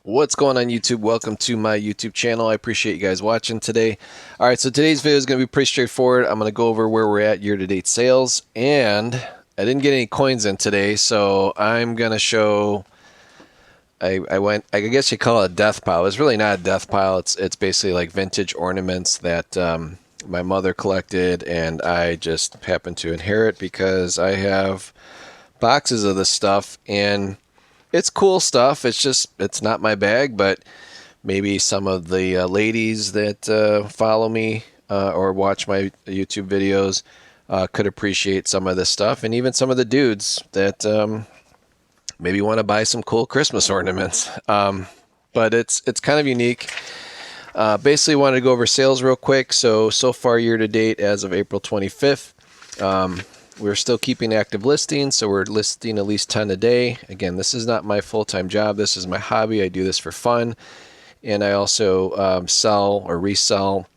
What's going on YouTube? Welcome to my YouTube channel. I appreciate you guys watching today. All right, so today's video is going to be pretty straightforward. I'm going to go over where we're at year-to-date sales, and I didn't get any coins in today, so I'm going to show. I guess you call it a death pile. It's really not a death pile. It's basically like vintage ornaments that my mother collected, and I just happened to inherit because I have boxes of this stuff, and it's cool stuff. It's not my bag, but maybe some of the ladies that follow me or watch my YouTube videos could appreciate some of this stuff, and even some of the dudes that maybe want to buy some cool Christmas ornaments. But it's kind of unique. Basically, wanted to go over sales real quick. So far year to date, as of April 25th. We're still keeping active listings, so we're listing at least 10 a day. Again, this is not my full-time job. This is my hobby. I do this for fun. And I also sell or resell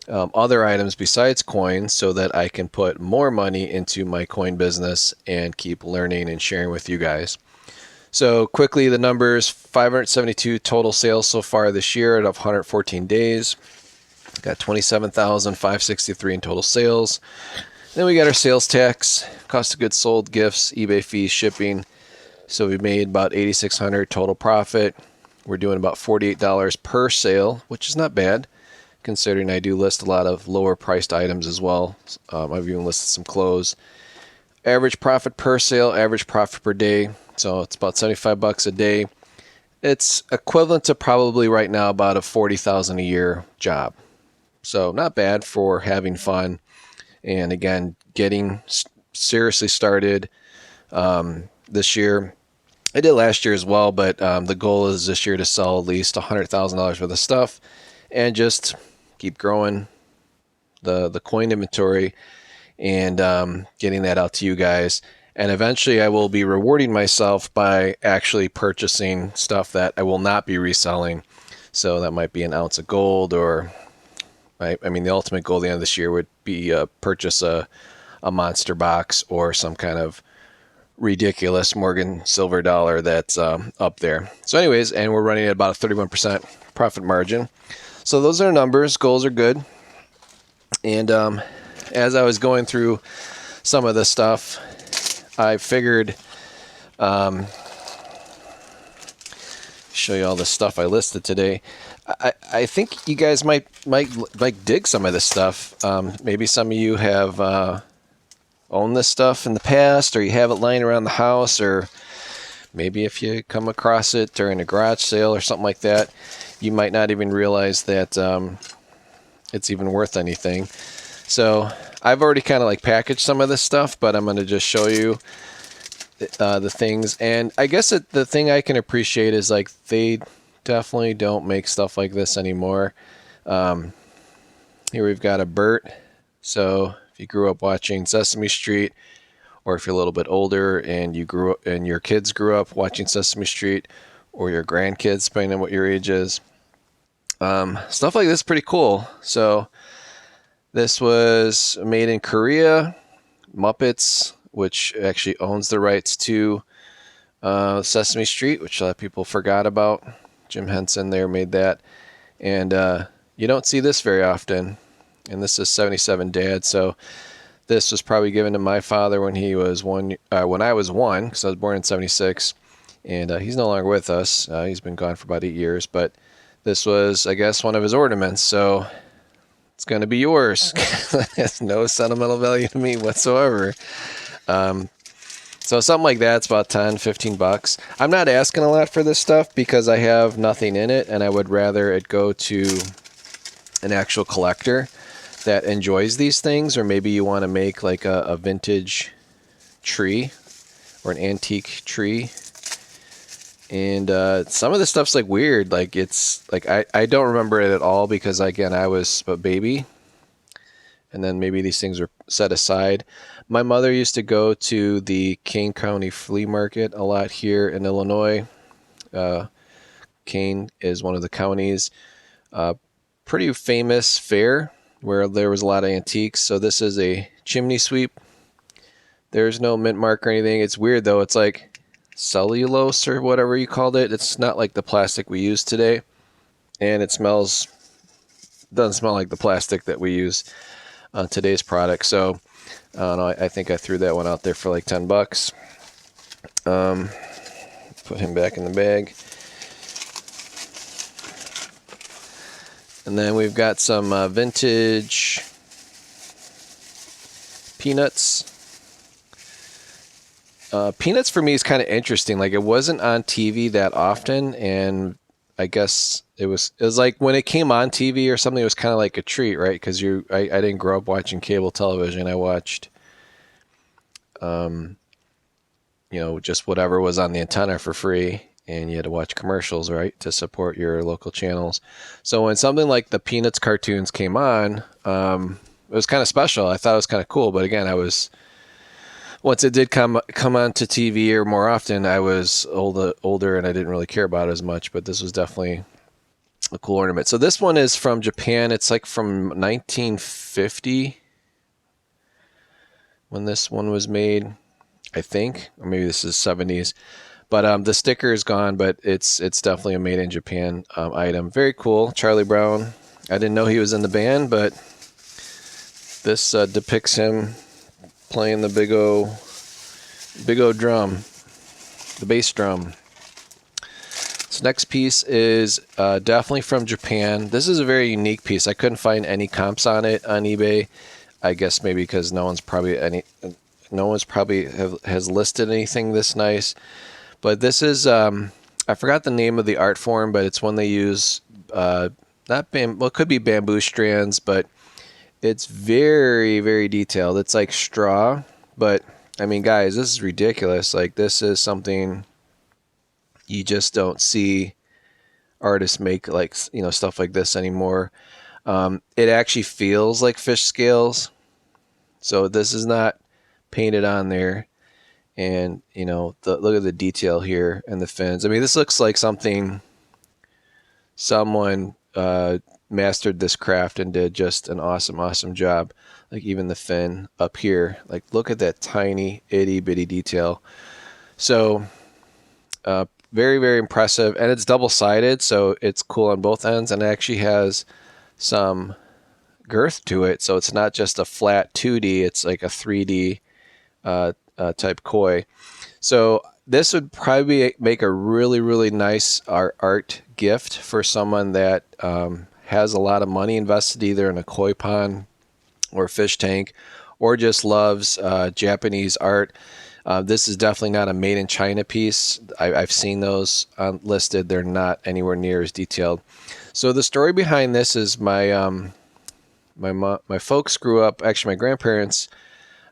other items besides coins so that I can put more money into my coin business and keep learning and sharing with you guys. So quickly, the numbers: 572 total sales so far this year out of 114 days. Got 27,563 in total sales. Then we got our sales tax, cost of goods sold, gifts, eBay fees, shipping. So we made about $8,600 total profit. We're doing about $48 per sale, which is not bad, considering I do list a lot of lower priced items as well. I've even listed some clothes. Average profit per sale, average profit per day. So it's about 75 bucks a day. It's equivalent to probably right now about a 40,000 a year job. So not bad for having fun. And again, getting seriously started this year. I did last year as well, but the goal is this year to sell at least $100,000 worth of stuff and just keep growing the coin inventory and getting that out to you guys. And eventually I will be rewarding myself by actually purchasing stuff that I will not be reselling. So that might be an ounce of gold, or I mean, the ultimate goal at the end of this year would be purchase a monster box or some kind of ridiculous Morgan silver dollar that's up there. So anyways, and we're running at about a 31% profit margin. So those are numbers. Goals are good. And as I was going through some of this stuff, I figured show you all the stuff I listed today. I think you guys might like dig some of this stuff. Maybe some of you have owned this stuff in the past, or you have it lying around the house, or maybe if you come across it during a garage sale or something like that, you might not even realize that it's even worth anything. So I've already kind of like packaged some of this stuff, but I'm going to just show you the things. And I guess the thing I can appreciate is like they definitely don't make stuff like this anymore. Here we've got a Bert. So if you grew up watching Sesame Street, or if you're a little bit older and you grew up and your kids grew up watching Sesame Street, or your grandkids, depending on what your age is, stuff like this is pretty cool. So this was made in Korea. Muppets, which actually owns the rights to Sesame Street, which a lot of people forgot about. Jim Henson there made that. And you don't see this very often. And this is 77 Dad. So this was probably given to my father when he was when I was one, because I was born in 76. And he's no longer with us. He's been gone for about 8 years. But this was, I guess, one of his ornaments. So it's going to be yours. It has no sentimental value to me whatsoever. So something like that's about 10, 15 bucks. I'm not asking a lot for this stuff because I have nothing in it, and I would rather it go to an actual collector that enjoys these things. Or maybe you want to make like a vintage tree or an antique tree. And some of the stuff's like weird. Like it's like I don't remember it at all because, again, I was a baby. And then maybe these things are set aside. My mother used to go to the Kane County Flea Market a lot here in Illinois. Kane is one of the counties. Pretty famous fair where there was a lot of antiques. So this is a chimney sweep. There's no mint mark or anything. It's weird though. It's like cellulose or whatever you called it. It's not like the plastic we use today, and it doesn't smell like the plastic that we use on today's product. So I don't know, I think I threw that one out there for like $10. Put him back in the bag. And then we've got some vintage peanuts. Peanuts for me is kind of interesting. Like, it wasn't on TV that often, and I guess it was like when it came on TV or something, it was kind of like a treat, right? Because I didn't grow up watching cable television. I watched, just whatever was on the antenna for free, and you had to watch commercials, right, to support your local channels. So when something like the Peanuts cartoons came on, it was kind of special. I thought it was kind of cool, but again, once it did come on to TV or more often, I was older and I didn't really care about it as much, but this was definitely a cool ornament. So this one is from Japan. It's like from 1950 when this one was made, I think, or maybe this is 70s. But the sticker is gone, but it's definitely a made in Japan item. Very cool. Charlie Brown. I didn't know he was in the band, but this depicts him playing the big O drum, the bass drum. This next piece is definitely from Japan. This is a very unique piece. I couldn't find any comps on it on eBay. I guess maybe because no one's probably has listed anything this nice. But this is I forgot the name of the art form, but it's one they use it could be bamboo strands, but it's very, very detailed. It's like straw, but I mean, guys, this is ridiculous. Like, this is something you just don't see artists make, like, stuff like this anymore. It actually feels like fish scales. So this is not painted on there. And, look at the detail here and the fins. I mean, this looks like someone mastered this craft and did just an awesome job. Like, even the fin up here, like, look at that tiny itty bitty detail. So very, very impressive, and it's double-sided, so it's cool on both ends, and it actually has some girth to it, so it's not just a flat 2D, it's like a 3D type koi. So this would probably make a really, really nice art gift for someone that has a lot of money invested either in a koi pond or fish tank, or just loves Japanese art. This is definitely not a made in China piece. I've seen those listed. They're not anywhere near as detailed. So the story behind this is my folks grew up, actually my grandparents,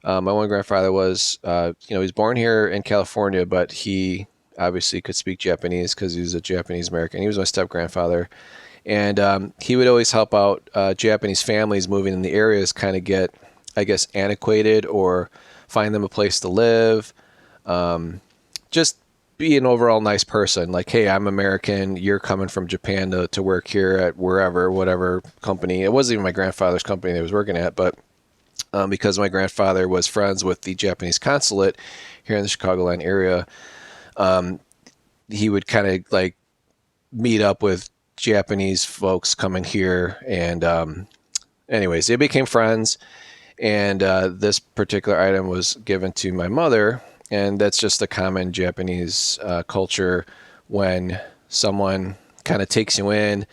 my one grandfather was, he was born here in California, but he obviously could speak Japanese because he was a Japanese American. He was my step grandfather. And he would always help out Japanese families moving in the areas kind of get, I guess, antiquated or find them a place to live. Just be an overall nice person. Like, hey, I'm American. You're coming from Japan to work here at whatever company. It wasn't even my grandfather's company that he was working at, but because my grandfather was friends with the Japanese consulate here in the Chicagoland area, he would kind of like meet up with Japanese folks coming here, and anyways, they became friends, and this particular item was given to my mother, and that's just a common Japanese culture. When someone kind of takes you in,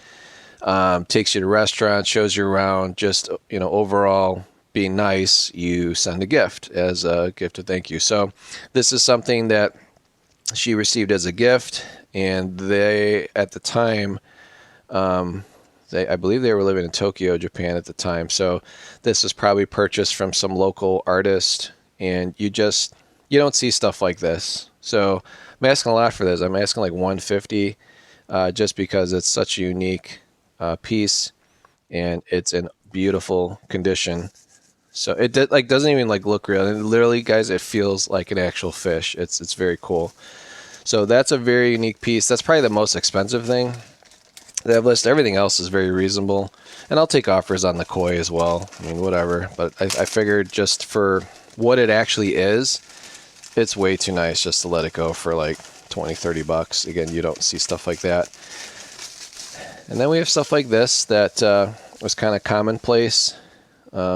takes you to restaurants, shows you around, just overall being nice, you send a gift as a gift of thank you. So this is something that she received as a gift, and they at the time, I believe they were living in Tokyo, Japan at the time. So this was probably purchased from some local artist, and you don't see stuff like this. So I'm asking a lot for this. I'm asking like $150, just because it's such a unique piece, and it's in beautiful condition. So it doesn't even look real. And literally, guys, it feels like an actual fish. It's very cool. So that's a very unique piece. That's probably the most expensive thing that I've listed. Everything else is very reasonable, and I'll take offers on the koi as well. I mean, whatever. But I figured just for what it actually is, it's way too nice just to let it go for like 20-30 bucks. Again, you don't see stuff like that. And then we have stuff like this that was kind of commonplace.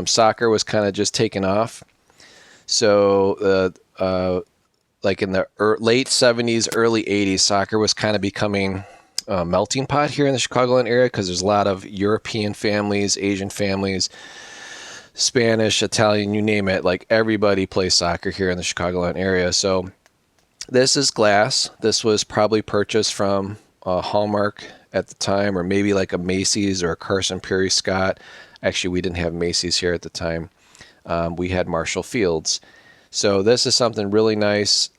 Soccer was kind of just taken off. So like in the late 70s, early 80s, soccer was kind of becoming a melting pot here in the Chicagoland area because there's a lot of European families, Asian families, Spanish, Italian, you name it. Like everybody plays soccer here in the Chicagoland area. So this is glass. This was probably purchased from Hallmark at the time, or maybe like a Macy's or a Carson Pirie Scott. Actually, we didn't have Macy's here at the time. We had Marshall Fields. So this is something really nice,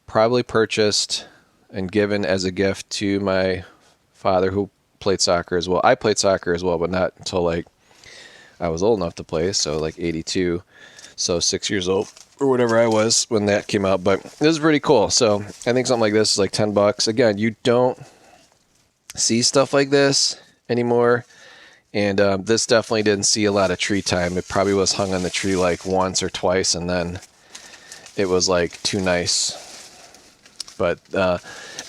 probably purchased and given as a gift to my father, who played soccer as well. I played soccer as well, but not until like I was old enough to play, so like 82, so 6 years old or whatever I was when that came out. But this is pretty cool. So I think something like this is like 10 bucks. Again, you don't see stuff like this anymore. And this definitely didn't see a lot of tree time. It probably was hung on the tree like once or twice, and then it was like too nice. But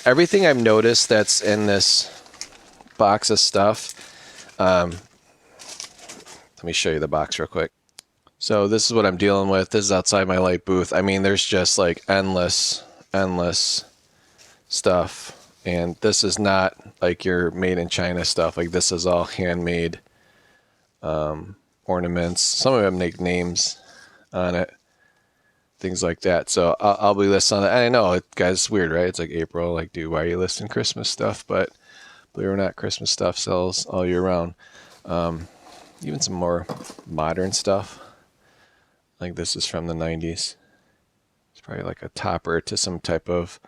everything I've noticed that's in this box of stuff, let me show you the box real quick. So this is what I'm dealing with. This is outside my light booth. I mean, there's just like endless stuff. And this is not like your made in China stuff. Like this is all handmade ornaments. Some of them make names on it, things like that. So I'll be listing it. And I know, guys, it's weird, right? It's like April. Like, dude, why are you listing Christmas stuff? But believe it or not, Christmas stuff sells all year round. Even some more modern stuff. Like this is from the 90s. It's probably like a topper to some type of,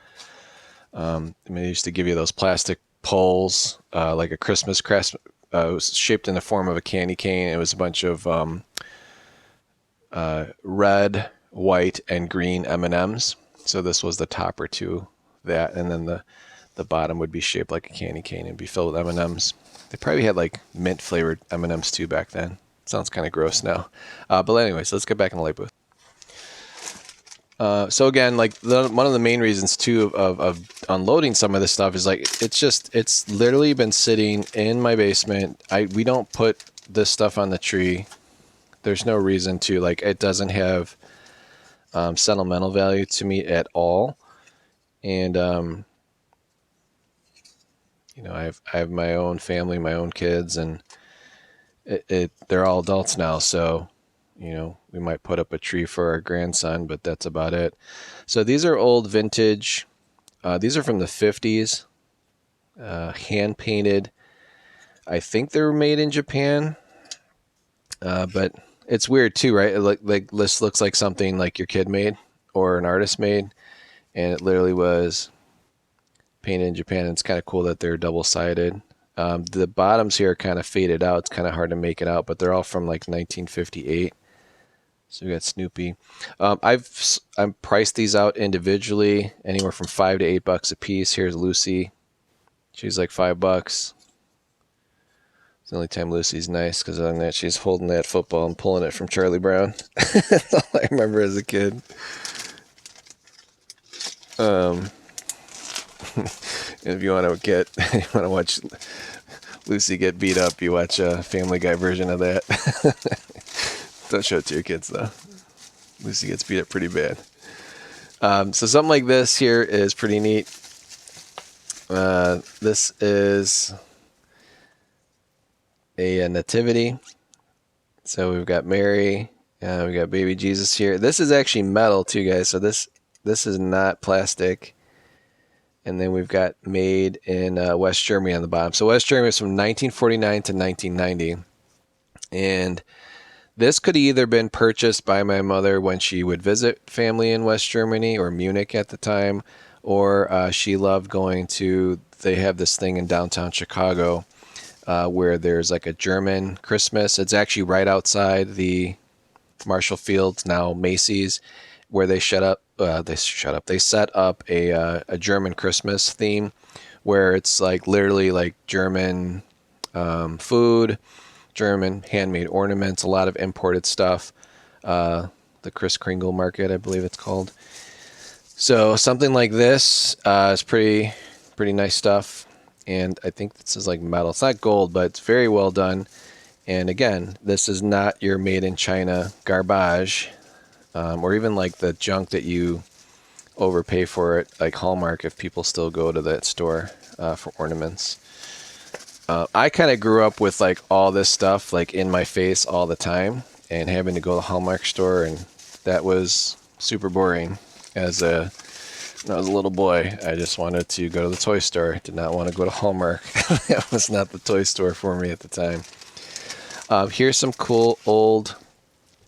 I mean, they used to give you those plastic poles, like a Christmas crest. It was shaped in the form of a candy cane. It was a bunch of red, white, and green M&Ms. So this was the topper to that, and then the bottom would be shaped like a candy cane and be filled with M&Ms. They probably had like mint flavored M&Ms too back then. Sounds kind of gross now. But anyways, let's get back in the light booth. So again, like one of the main reasons too of unloading some of this stuff is like it's literally been sitting in my basement. We don't put this stuff on the tree. There's no reason to. Like it doesn't have sentimental value to me at all. And you know, I have my own family, my own kids, and they're all adults now, so you know, we might put up a tree for our grandson, but that's about it. So these are old vintage. These are from the 50s, hand painted. I think they were made in Japan, but it's weird too, right? Like this looks like something like your kid made or an artist made, and it literally was painted in Japan. And it's kind of cool that they're double-sided. The bottoms here are kind of faded out. It's kind of hard to make it out, but they're all from like 1958. So we got Snoopy. I've priced these out individually, anywhere from $5 to $8 a piece. Here's Lucy. She's like $5. It's the only time Lucy's nice, because other than that, she's holding that football and pulling it from Charlie Brown. That's all I remember as a kid. If you want to watch Lucy get beat up, you watch a Family Guy version of that. Don't show it to your kids, though. Lucy gets beat up pretty bad. So something like this here is pretty neat. This is a nativity. So we've got Mary. We got baby Jesus here. This is actually metal, too, guys. So this is not plastic. And then we've got made in West Germany on the bottom. So West Germany is from 1949 to 1990. And this could either been purchased by my mother when she would visit family in West Germany or Munich at the time, or she loved going to, they have this thing in downtown Chicago where there's like a German Christmas. It's actually right outside the Marshall Fields, now Macy's, where they set up a German Christmas theme where it's like literally like German food, German handmade ornaments, a lot of imported stuff. The Kris Kringle Market, I believe it's called. So something like this is pretty nice stuff. And I think this is like metal. It's not gold, but it's very well done. And again, this is not your made in China garbage, or even like the junk that you overpay for it, like Hallmark, if people still go to that store for ornaments. I kind of grew up with like all this stuff like in my face all the time, and having to go to the Hallmark store, and that was super boring. As a When I was a little boy, I just wanted to go to the toy store. Did not want to go to Hallmark. That was not the toy store for me at the time. Here's some cool old,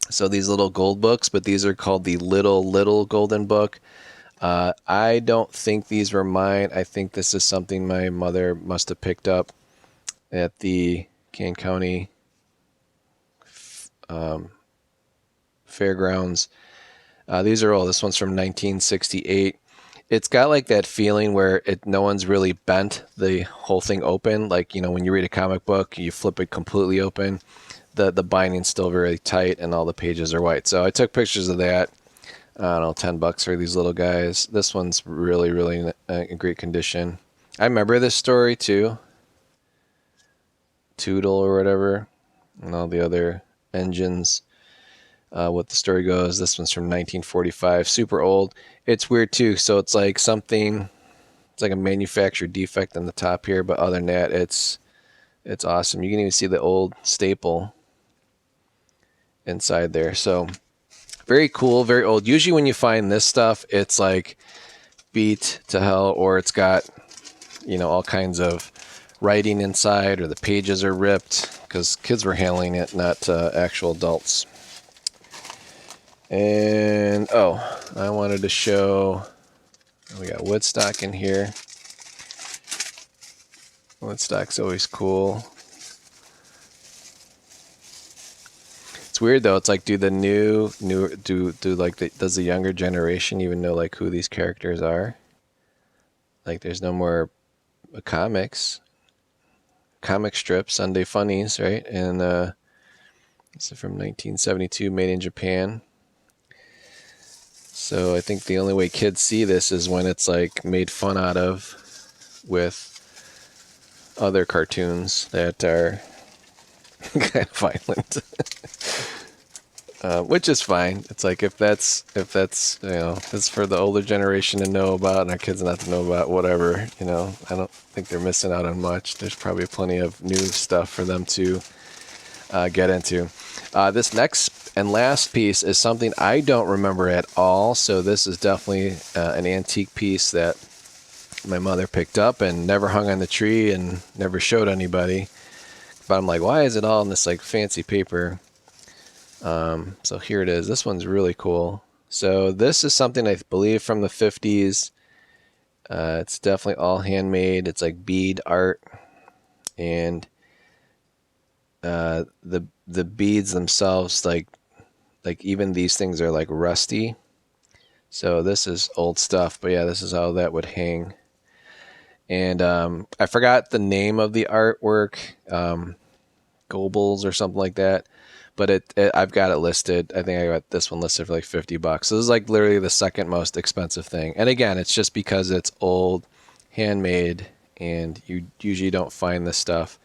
so these little gold books, but these are called the Little Golden Book. I don't think these were mine. I think this is something my mother must have picked up at the Kane County fairgrounds. These are old. This one's from 1968. It's got like that feeling where no one's really bent the whole thing open. Like, you know, when you read a comic book, you flip it completely open. The binding's still very tight and all the pages are white. So I took pictures of that. I don't know, $10 for these little guys. This one's really in great condition. I remember this story too. Toodle or whatever, and all the other engines. What the story goes, this one's from 1945, super old. It's weird too, so it's like it's like a manufacturer defect on the top here, but other than that, it's awesome. You can even see the old staple inside there. So very cool, very old. Usually when you find this stuff, it's like beat to hell, or it's got, you know, all kinds of writing inside, or the pages are ripped, because kids were handling it, not actual adults. And I wanted to show, we got Woodstock in here. Woodstock's always cool. It's weird though. It's like, do does the younger generation even know like who these characters are? Like, there's no more comic strips, Sunday Funnies, right? And this is from 1972, made in Japan. So I think the only way kids see this is when it's like made fun out of with other cartoons that are kind of violent. Which is fine. It's like, if that's you know, it's for the older generation to know about and our kids not to know about, whatever, you know, I don't think they're missing out on much. There's probably plenty of new stuff for them to get into. This next and last piece is something I don't remember at all. So this is definitely an antique piece that my mother picked up and never hung on the tree and never showed anybody. But I'm like, why is it all in this like fancy paper? So here it is. This one's really cool. So this is something I believe from the 50s. It's definitely all handmade. It's like bead art, and the beads themselves, like even these things are like rusty. So this is old stuff, but yeah, this is how that would hang. And I forgot the name of the artwork, Goebbels or something like that. But I've got it listed. I think I got this one listed for like $50. So this is like literally the second most expensive thing. And again, it's just because it's old, handmade, and you usually don't find this stuff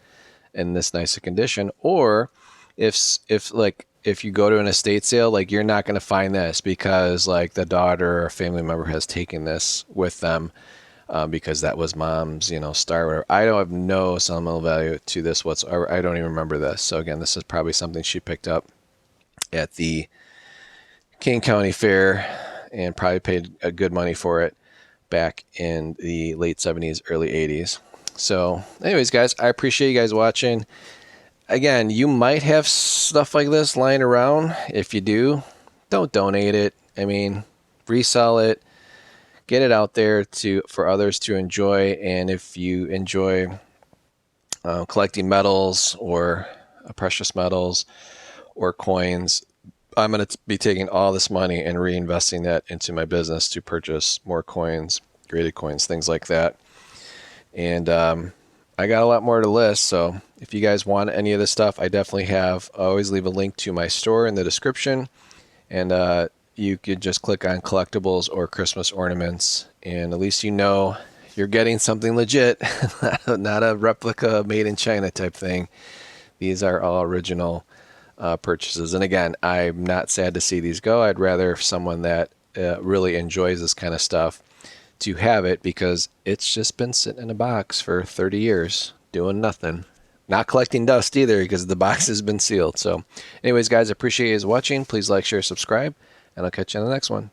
in this nice a condition. Or if you go to an estate sale, like, you're not going to find this because like the daughter or a family member has taken this with them. Because that was mom's, you know, star or whatever. I don't have no sentimental value to this whatsoever. I don't even remember this. So again, this is probably something she picked up at the King County Fair and probably paid a good money for it back in the late 70s, early 80s. So anyways, guys, I appreciate you guys watching. Again, you might have stuff like this lying around. If you do, don't donate it. I mean, resell it. Get it out there for others to enjoy. And if you enjoy collecting metals or precious metals or coins, I'm going to be taking all this money and reinvesting that into my business to purchase more coins, graded coins, things like that. And I got a lot more to list. So if you guys want any of this stuff, I definitely have. I always leave a link to my store in the description. And you could just click on collectibles or Christmas ornaments, and at least you know you're getting something legit, not a replica made in China type thing. These are all original purchases. And again, I'm not sad to see these go. I'd rather someone that really enjoys this kind of stuff to have it, because it's just been sitting in a box for 30 years doing nothing. Not collecting dust either, because the box has been sealed. So anyways, guys, I appreciate you guys watching. Please like, share, subscribe, and I'll catch you on the next one.